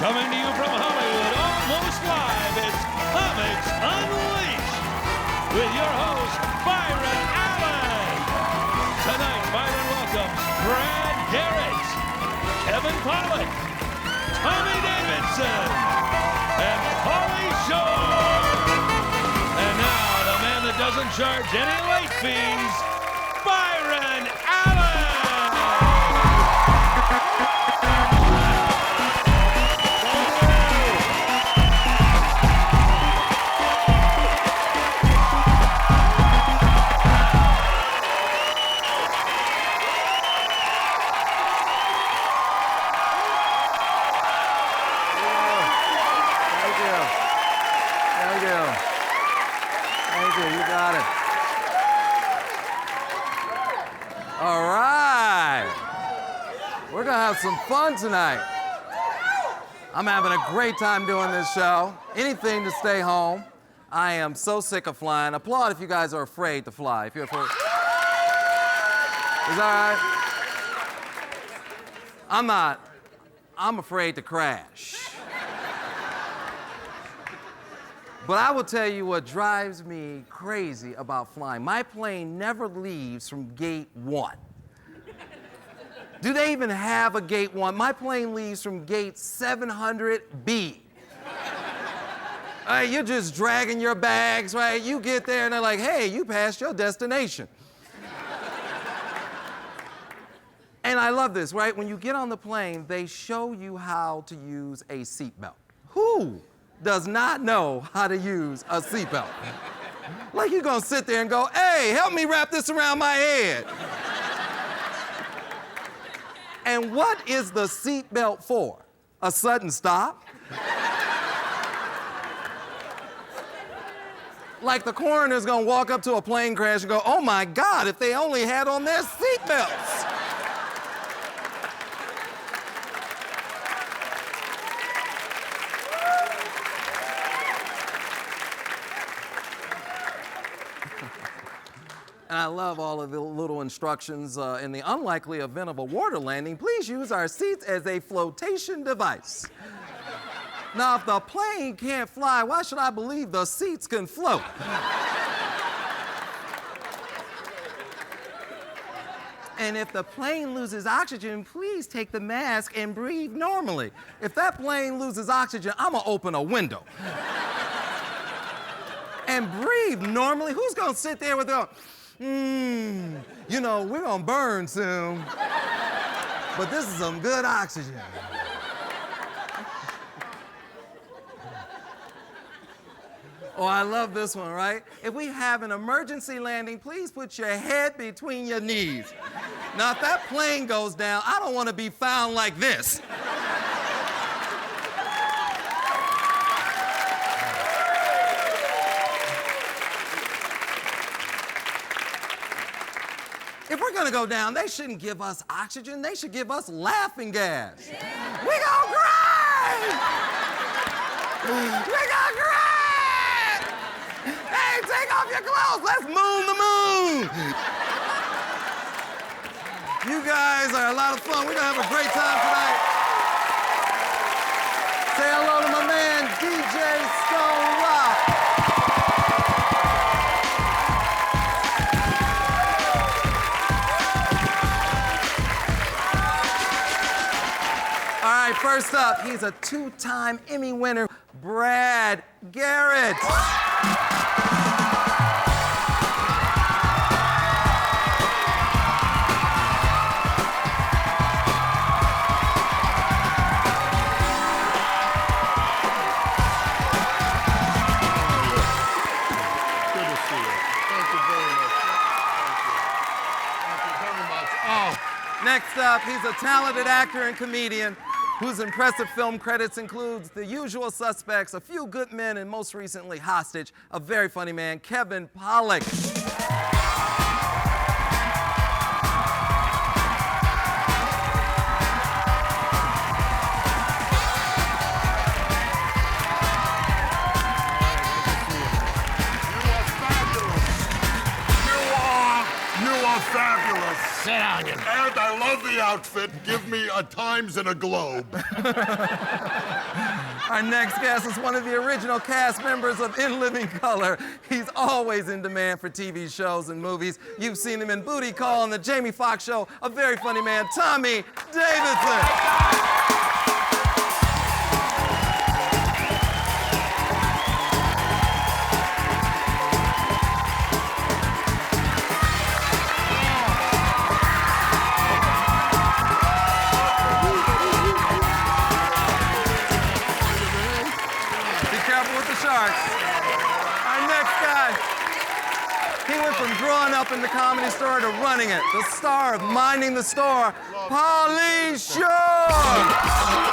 Coming to you from Hollywood, almost live, it's Comics Unleashed with your host, Byron Allen. Tonight, Byron welcomes Brad Garrett, Kevin Pollak, Tommy Davidson, and Pauly Shore. And now, the man that doesn't charge any late fees, Byron Allen. All right. We're going to have some fun tonight. I'm having a great time doing this show. Anything to stay home. I am so sick of flying. Applaud if you guys are afraid to fly. If you're afraid. Is that all right? I'm not. I'm afraid to crash. But I will tell you what drives me crazy about flying. My plane never leaves from gate 1. Do they even have a gate 1? My plane leaves from gate 700B. You're just dragging your bags, right? You get there and they're like, hey, you passed your destination. And I love this, right? When you get on the plane, they show you how to use a seatbelt. Who does not know how to use a seatbelt? Like you're gonna sit there and go, hey, help me wrap this around my head. And what is the seatbelt for? A sudden stop? Like the coroner's gonna walk up to a plane crash and go, oh my God, if they only had on their seatbelts. And I love all of the little instructions. In the unlikely event of a water landing, please use our seats as a flotation device. Now, if the plane can't fly, why should I believe the seats can float? And if the plane loses oxygen, please take the mask and breathe normally. If that plane loses oxygen, I'm gonna open a window. And breathe normally? Who's gonna sit there with their, you know, we're gonna burn soon, but this is some good oxygen. Oh, I love this one, right? If we have an emergency landing, please put your head between your knees. Now, if that plane goes down, I don't want to be found like this. If we're gonna go down, they shouldn't give us oxygen. They should give us laughing gas. Yeah. We gonna cry! We gonna cry! Hey, take off your clothes. Let's moon the moon. You guys are a lot of fun. We're gonna have a great time tonight. Say hello to my man, DJ Stone Rock. All right, first up, he's a 2-time Emmy winner, Brad Garrett. Good to see you. Thank you very much. Thank you very much. Oh. Next up, he's a talented actor and comedian whose impressive film credits includes The Usual Suspects, A Few Good Men, and most recently, Hostage. A very funny man, Kevin Pollak. Fabulous. Sit down, you. And I love the outfit. Give me a Times and a Globe. Our next guest is one of the original cast members of In Living Color. He's always in demand for TV shows and movies. You've seen him in Booty Call and The Jamie Foxx Show. A very funny man, Tommy Davidson. Our next guy, he went from growing up in the Comedy Store to running it. The star of Minding the Store, Pauly Shore.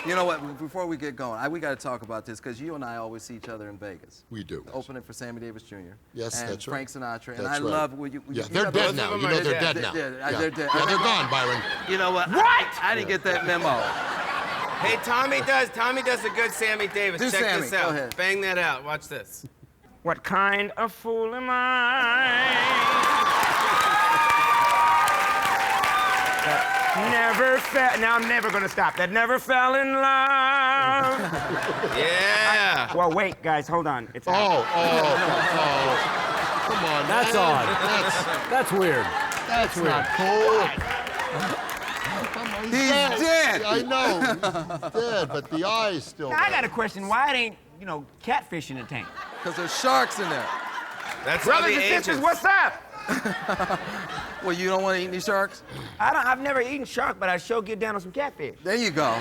You know what, before we get going, we got to talk about this because you and I always see each other in Vegas. We do. Opening for Sammy Davis Jr. Yes, and that's right. Frank Sinatra. That's and I right. love they're dead now. You know they're dead now. They're dead. Yeah, they're gone, Byron. You know what? What? I didn't get that memo. Hey, Tommy does a good Sammy Davis. Do Check Sammy. this out. Go ahead. Bang that out. Watch this. What kind of fool am I? Never fell. Now I'm never gonna stop. That never fell in love. Yeah. Well, wait, guys, hold on. It's Come on. That's man. odd. That's weird. That's not cool. He's dead. I know. He's dead, but the eye's still Now, I there. got a question. Why it ain't, catfish in the tank? Because there's sharks in there. That's how Brothers the and sisters, ages. what's up? Well, you don't want to eat any sharks? I've never eaten shark, but I sure get down on some catfish. There you go.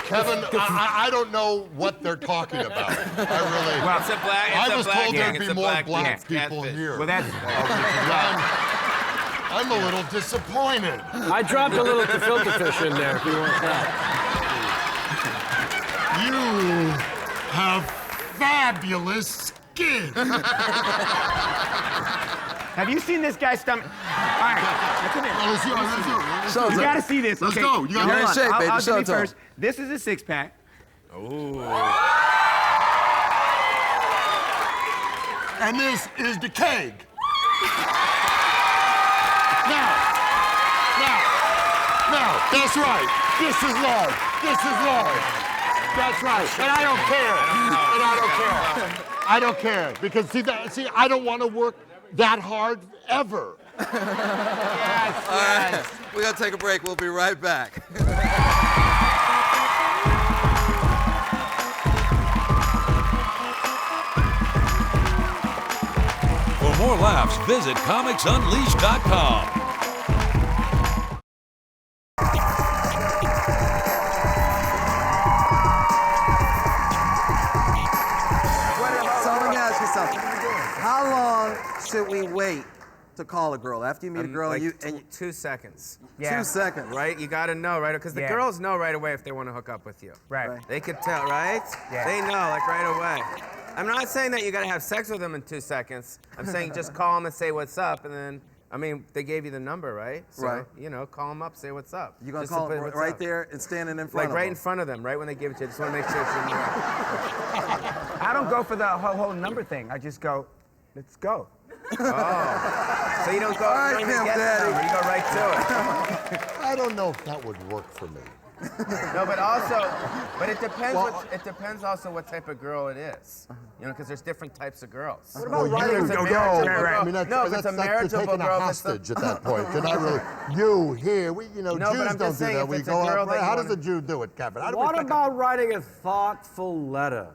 Kevin, I don't know what they're talking about. I really. Well, It's a black. It's I a was black told gang. there'd It's be a more black black gang. people Catfish. here. Well, that's... I'm a little disappointed. I dropped a little gefilte fish in there if you want that. You have fabulous skin. Have you seen this guy's stomach? All right, come here. Let's do it. Show You gotta see this. Let's okay. go. You gotta- You're in Hold on. shape, baby. I'll Show give it you to 'em. first. This is a six-pack. And this is the keg. Now, that's right. This is love. This is love. That's right. And I don't care. And I don't care. I don't care because see, I don't want to work that hard ever. Yes, All right. We got to take a break. We'll be right back. For more laughs, visit comicsunleashed.com. So let me ask you something. How long should we wait to call a girl? After you meet a girl, Like and 2 seconds. 2 seconds. Right? You gotta know, right? Because the Yeah. girls know right away if they want to hook up with you. Right. They could tell, right? Yeah. They know, like right away. I'm not saying that you gotta have sex with them in 2 seconds. I'm saying just call them and say what's up, and then, they gave you the number, right? So, Right. call them up, say what's up. you're going to Just call put her what's right up. there and standing in front Like of right them. in front of them, right when they give it to you. Just want to make sure it's in there. I don't go for the whole number thing. I just go, let's go. So you don't go, All right, you don't even Pimp get the Daddy. number, you go right to it. I don't know if that would work for me. No, but it depends. It depends also what type of girl it is. Because there's different types of girls. What about There's a Yo, marriageable right. I mean, that's, No, if that's, it's a that's marriageable taking a girl, hostage at that point. You're not really, you here, No, but Jews I'm don't just do saying that. if We it's a go girl up, that you how does wanna- a Jew do it, Kevin? How do What we pick about writing a thoughtful letter?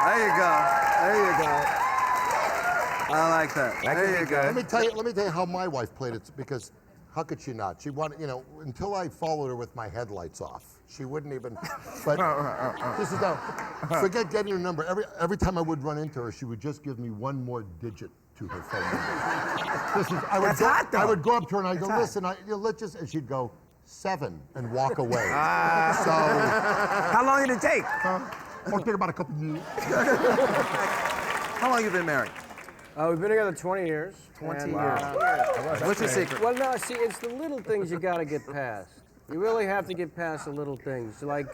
There you go. There you go. I like that. There you go. Let me tell you how my wife played it, because how could she not? She wanted, until I followed her with my headlights off. She wouldn't even, but this is now, forget getting her number. Every time I would run into her, she would just give me one more digit to her phone number. I would go up to her and I'd go, listen, let's just, and she'd go, 7 and walk away. So, How long did it take? it'll take about a couple of years. How long you been married? We've been together 20 years. 20 and, years. What's your secret? Well, no, see, it's the little things you got to get past. You really have to get past the little things, like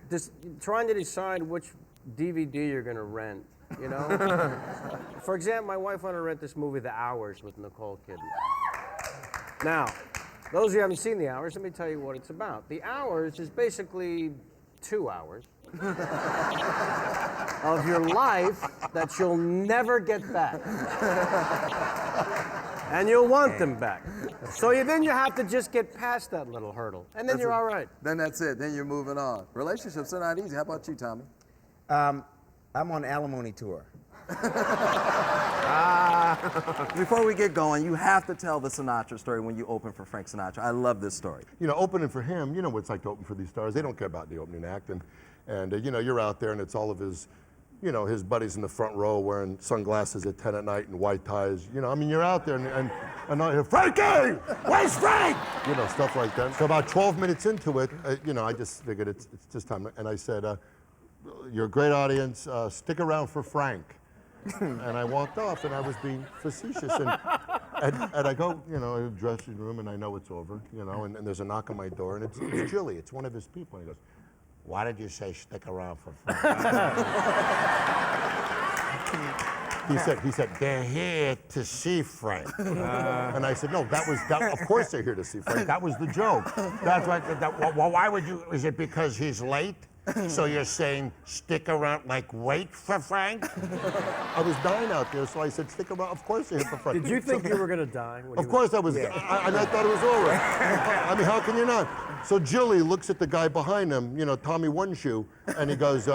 just trying to decide which DVD you're going to rent, you know? For example, my wife wanted to rent this movie, The Hours, with Nicole Kidman. Now, those of you who haven't seen The Hours, let me tell you what it's about. The Hours is basically 2 hours of your life that you'll never get back. And you'll want them back. So then you have to just get past that little hurdle, and then you're all right. Then that's it. Then you're moving on. Relationships are not easy. How about you, Tommy? I'm on alimony tour. Before we get going, you have to tell the Sinatra story when you open for Frank Sinatra. I love this story. You know, opening for him, you know what it's like to open for these stars. They don't care about the opening act. And you know, you're out there and it's all of his, you know, his buddies in the front row wearing sunglasses at 10 at night and white ties. You know, I mean, you're out there and I hear, Frankie, where's Frank? You know, stuff like that. So about 12 minutes into it, you know, I just figured it's just time. And I said, you're a great audience, stick around for Frank. And I walked off and I was being facetious. And I go, you know, in the dressing room and I know it's over, you know, and there's a knock on my door and it's Julie, it's one of his people. And he goes, why did you say stick around for Frank? He said, they're here to see Frank. And I said, no, of course they're here to see Frank. That was the joke. That's right. Well, why would you, is it because he's late? So you're saying stick around, like wait for Frank? I was dying out there, so I said stick around. Of course they're here for Frank. Did you think you were going to die? Of course I was. Yeah. I thought it was over. I mean, how can you not? So Julie looks at the guy behind him, you know, Tommy One Shoe, and he goes,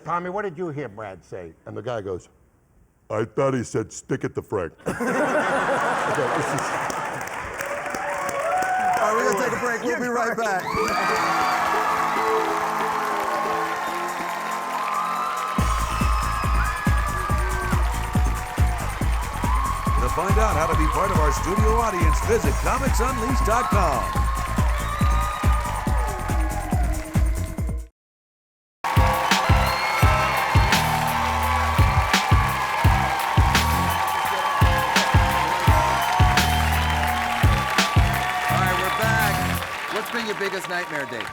Tommy, what did you hear Brad say? And the guy goes, I thought he said stick it to Frank. All right, we're gonna take a break. We'll be right back. To find out how to be part of our studio audience, visit comicsunleashed.com. Your biggest nightmare date?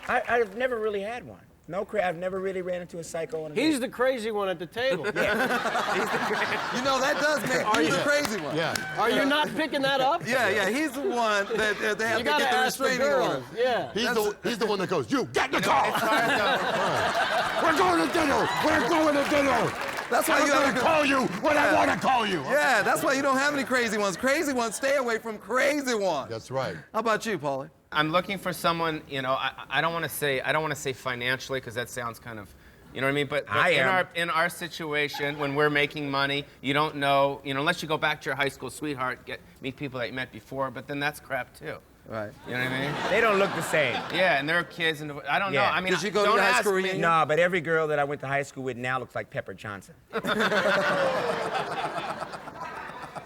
I've never really had one. No, I've never really ran into a psycho on a He's date. the crazy one at the table. You know, that does make you the crazy one. Yeah. Are you not picking that up? Yeah, he's the one that they have You to gotta get the ask the restraining girls. order. Yeah. He's the one that goes, you get in the car! We're going to dinner! We're going to dinner! That's why you I'm gonna call you when I want to call you. Yeah, that's why you don't have any crazy ones. Crazy ones, stay away from crazy ones. That's right. How about you, Pauly? I'm looking for someone, you know, I don't want to say financially because that sounds kind of, you know what I mean? But in our situation, when we're making money, you don't know, you know, unless you go back to your high school sweetheart, meet people that you met before, but then that's crap too. Right. You know what I mean? They don't look the same. Yeah, and they're kids, and I don't know. Yeah. I mean, Did you go to don't your high ask school me. reunion? No, but every girl that I went to high school with now looks like Pepper Johnson.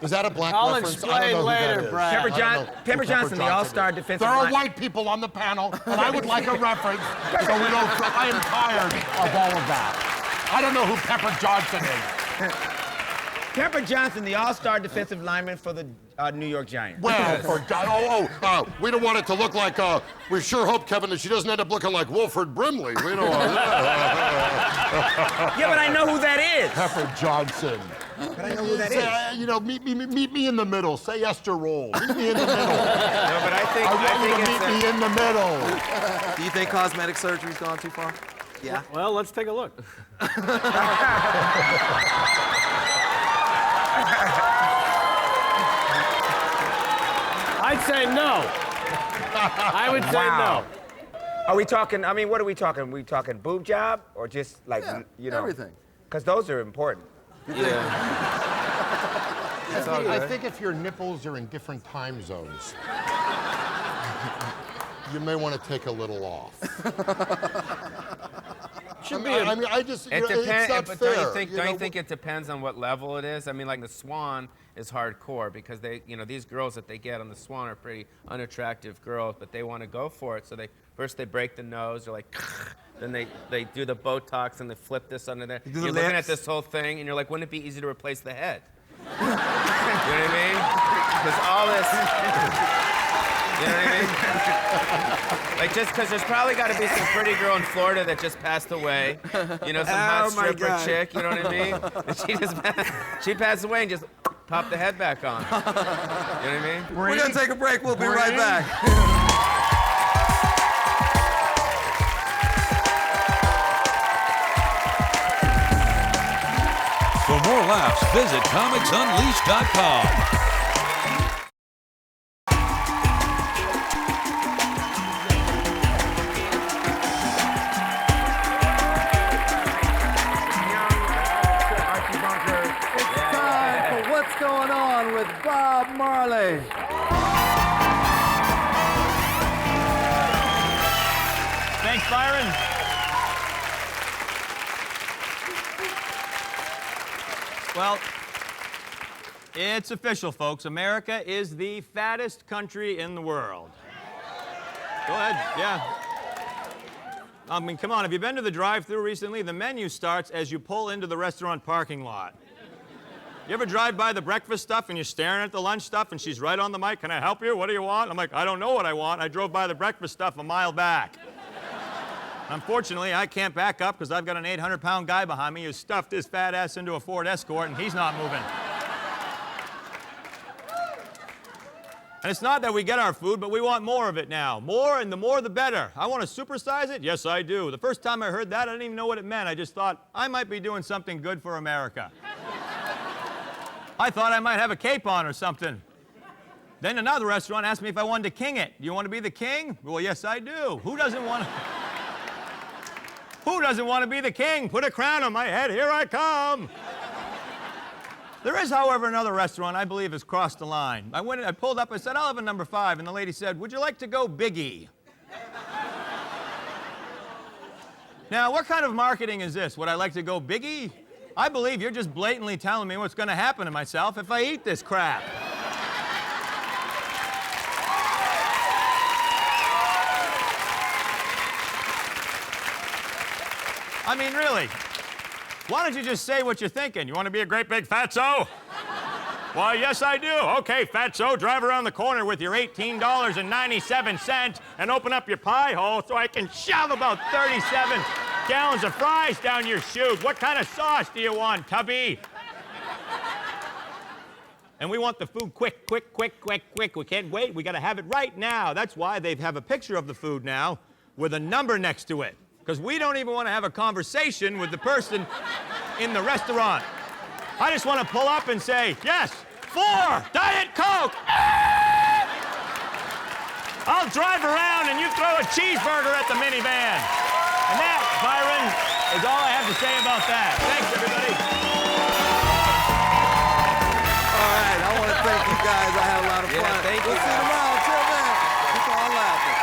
Is that a black I'll reference? explain I don't know who later, that is. Brad. Pepper Johnson, the all-star defensive There are line. white people on the panel, and I would like a reference, so we don't. I am tired of all of that. I don't know who Pepper Johnson is. Pepper Johnson, the all-star defensive lineman for the New York Giants. Well, we don't want it to look like, we sure hope, Kevin, that she doesn't end up looking like Wilford Brimley. We don't want Yeah, but I know who that is. Pepper Johnson. But I know who that is. You know, meet me in the middle. Say Esther Roll. Meet me in the middle. No, but I think want you to meet me in the middle. Do you think cosmetic surgery's gone too far? Yeah. Well, let's take a look. I'd say no. I would say Wow. Are we talking, I mean, what are we talking? Are we talking boob job or just like, you know? Everything. Because those are important. I think if your nipples are in different time zones, you may want to take a little off. I mean, I just, you know, it's not but fair. Don't you think it depends on what level it is? I mean, like the Swan is hardcore because they, you know, these girls that they get on the Swan are pretty unattractive girls, but they want to go for it. So first they break the nose, they're like, then they do the Botox and they flip this under there. You're looking at this whole thing and you're like, wouldn't it be easy to replace the head? You know what I mean? Because all this, you know what I mean? Like just because there's probably got to be some pretty girl in Florida that just passed away. You know, some hot stripper chick, you know what I mean? And she passed away and just popped the head back on. You know what I mean? We're gonna take a break, we'll be right back. For more laughs, visit comicsunleashed.com. What's going on with Bob Marley? Thanks, Byron. Well, it's official, folks. America is the fattest country in the world. Go ahead, yeah. I mean, come on, have you been to the drive-thru recently? The menu starts as you pull into the restaurant parking lot. You ever drive by the breakfast stuff and you're staring at the lunch stuff and she's right on the mic, can I help you? What do you want? I'm like, I don't know what I want. I drove by the breakfast stuff a mile back. Unfortunately, I can't back up because I've got an 800-pound guy behind me who stuffed his fat ass into a Ford Escort and he's not moving. And it's not that we get our food, but we want more of it now. More, and the more the better. I want to supersize it? Yes, I do. The first time I heard that, I didn't even know what it meant. I just thought, I might be doing something good for America. I thought I might have a cape on or something. Then another restaurant asked me if I wanted to king it. Do you want to be the king? Well, yes, I do. Who doesn't want to be the king? Put a crown on my head. Here I come. There is, however, another restaurant I believe has crossed the line. I pulled up, I said, I'll have a number 5. And the lady said, would you like to go biggie? Now, what kind of marketing is this? Would I like to go biggie? I believe you're just blatantly telling me what's going to happen to myself if I eat this crap. I mean, really, why don't you just say what you're thinking? You want to be a great big fatso? Why, yes, I do. Okay, fatso, drive around the corner with your $18.97 and open up your pie hole so I can shove about 37 gallons of fries down your chute. What kind of sauce do you want, Tubby? And we want the food quick, quick, quick, quick, quick. We can't wait. We got to have it right now. That's why they have a picture of the food now with a number next to it. Because we don't even want to have a conversation with the person in the restaurant. I just want to pull up and say, yes, 4 Diet Coke. I'll drive around and you throw a cheeseburger at the minivan. And that, Byron, is all I have to say about that. Thanks, everybody. All right, I want to thank you guys. I had a lot of fun. Yeah, thank you. We'll see you tomorrow. Till then, keep on laughing.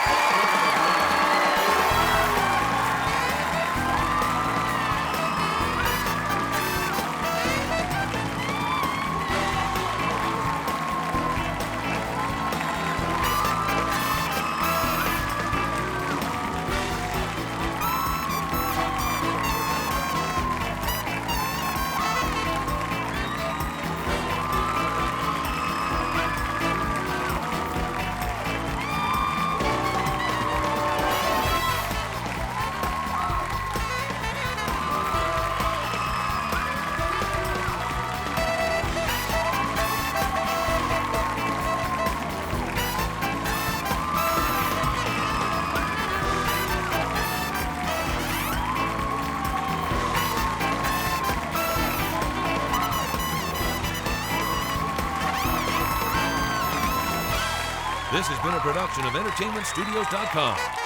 This has been a production of EntertainmentStudios.com.